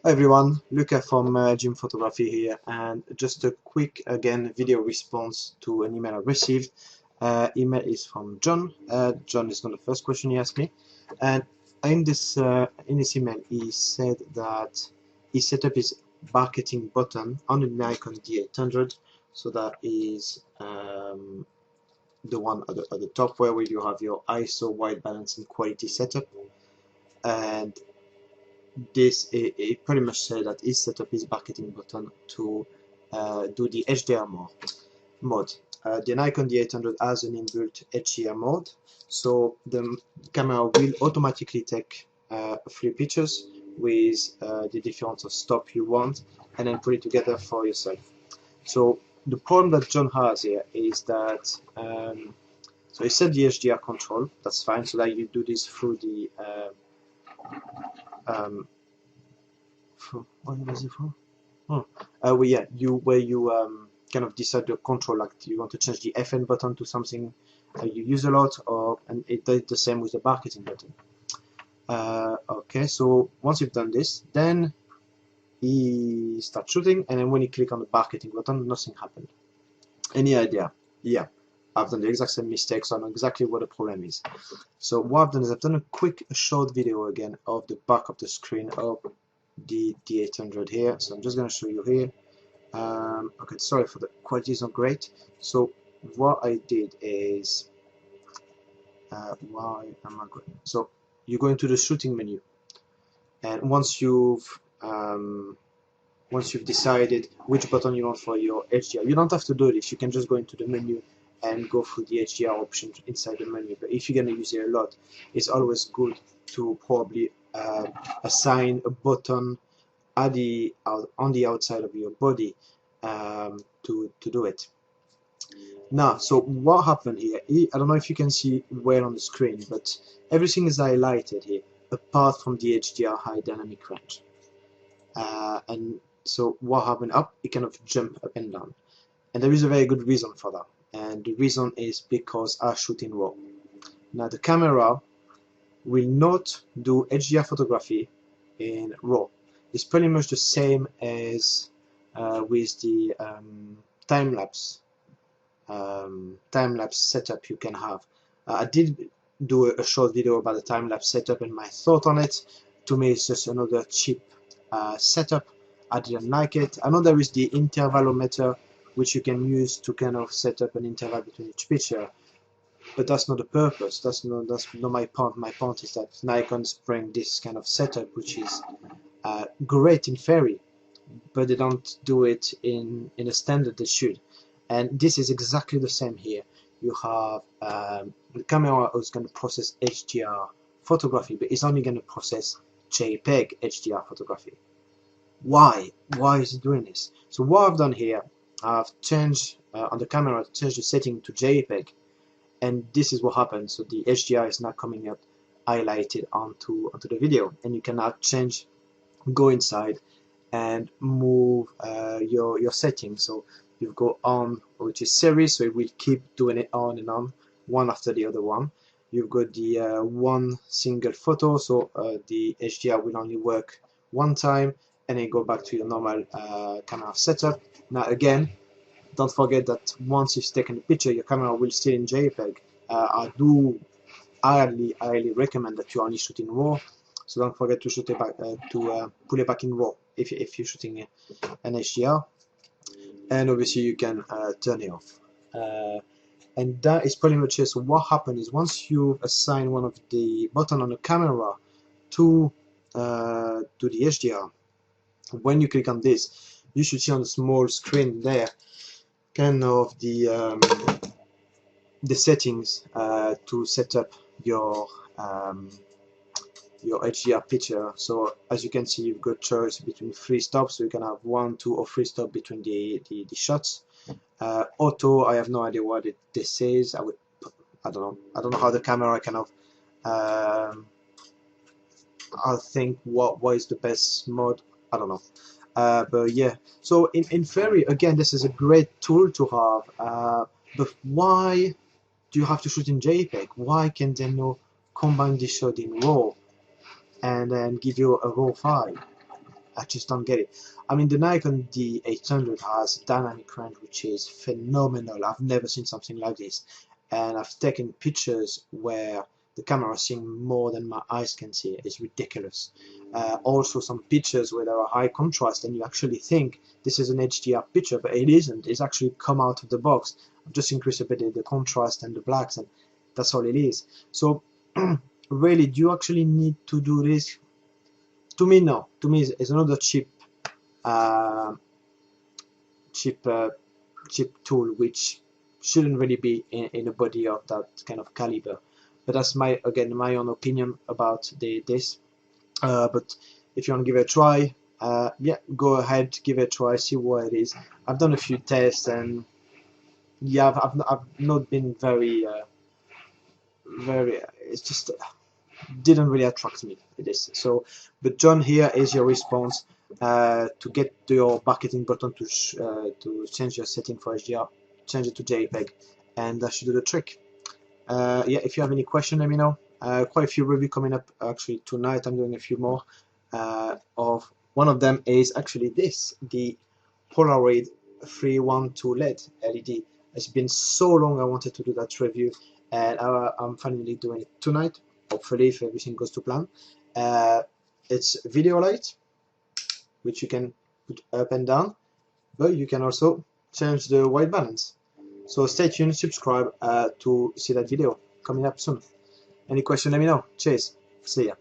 Hi everyone, Lukas from Gym Photography here, and just a quick again video response to an email I received. Email is from John. John is not the first question he asked me, and in this email he said that he set up his marketing button on the Nikon D800, so that is the one at the top where you have your ISO, white balance, and quality setup, and it pretty much said that he set up his marketing button to do the HDR mode. The Nikon D800 has an inbuilt HDR mode, so the camera will automatically take 3 pictures with the difference of stop you want, and then put it together for yourself. So the problem that John has here is that so he set the HDR control, that's fine, so that you do this through the what was it for? Oh, well, yeah, you kind of decide the control, like you want to change the FN button to something you use a lot, and it does the same with the marketing button. Okay, so once you've done this, then he starts shooting, and then when you click on the marketing button, nothing happened. Any idea? Yeah, I've done the exact same mistake, so I know exactly what the problem is. So what I've done is I've done a short video again of the back of the screen of the D800 here. So I'm just going to show you here. Okay, sorry for the quality is not great. So what I did is why am I going? So you go into the shooting menu, and once you've decided which button you want for your HDR, you don't have to do this. You can just go into the menu and go through the HDR options inside the menu. But if you're going to use it a lot, it's always good to probably assign a button on the outside of your body to do it. Now, so what happened here? I don't know if you can see well on the screen, but everything is highlighted here, apart from the HDR high dynamic range. And so what happened up? It kind of jumped up and down, and there is a very good reason for that. And the reason is because I shoot in RAW. Now the camera will not do HDR photography in RAW. It's pretty much the same as with the time-lapse setup you can have. I did do a short video about the time-lapse setup and my thought on it. To me, it's just another cheap setup. I didn't like it. I know there is the intervalometer, which you can use to kind of set up an interval between each picture, but that's not the purpose. That's not my point. My point is that Nikon's bring this kind of setup, which is great in theory, but they don't do it in a standard they should. And this is exactly the same here. You have the camera is going to process HDR photography, but it's only going to process JPEG HDR photography. Why is it doing this? So what I've done here, I've changed on the camera, changed the setting to JPEG, and this is what happens. So the HDR is now coming up highlighted onto the video, and you can now go inside and move your settings. So you go on, which is series, so it will keep doing it on and on, one after the other one. You've got the one single photo, so the HDR will only work one time, and then go back to your normal camera setup. Now again, don't forget that once you've taken the picture, your camera will still in JPEG. I do highly recommend that you only shoot in RAW, so don't forget to shoot it back pull it back in RAW if you're shooting an HDR, and obviously you can turn it off. And that is pretty much it. So what happens is once you assign one of the button on the camera to the HDR, when you click on this, you should see on the small screen there kind of the settings to set up your HDR picture. So as you can see, you've got choice between 3 stops, so you can have 1, 2, or 3 stops between the shots. Auto, I have no idea what this is. I don't know how the camera kind of I think what is the best mode. I don't know. But yeah, so in theory, again, this is a great tool to have, but why do you have to shoot in JPEG? Why can they not combine this shot in RAW and then give you a RAW file? I just don't get it. I mean, the Nikon D800 has dynamic range, which is phenomenal. I've never seen something like this, and I've taken pictures where the camera is seeing more than my eyes can see. It's ridiculous. Also, some pictures where there are high contrast, and you actually think this is an HDR picture, but it isn't. It's actually come out of the box. I've just increased a bit the contrast and the blacks, and that's all it is. So, really, do you actually need to do this? To me, no. To me, it's another cheap tool, which shouldn't really be in a body of that kind of caliber. But that's my own opinion about this. But if you want to give it a try, yeah, go ahead, give it a try, see what it is. I've done a few tests, and yeah, I've not been very it's just didn't really attract me, this. So, but John, here is your response. To get to your marketing button to change your setting for HDR, change it to JPEG, and that should do the trick. Yeah, if you have any question, let me know. Quite a few reviews coming up actually tonight. I'm doing a few more. Of one of them is actually this, the Polaroid 312 LED. It's been so long I wanted to do that review, and I'm finally doing it tonight, hopefully, if everything goes to plan. It's video light, which you can put up and down, but you can also change the white balance. So stay tuned, subscribe to see that video coming up soon. Any question, let me know. Cheers. See ya.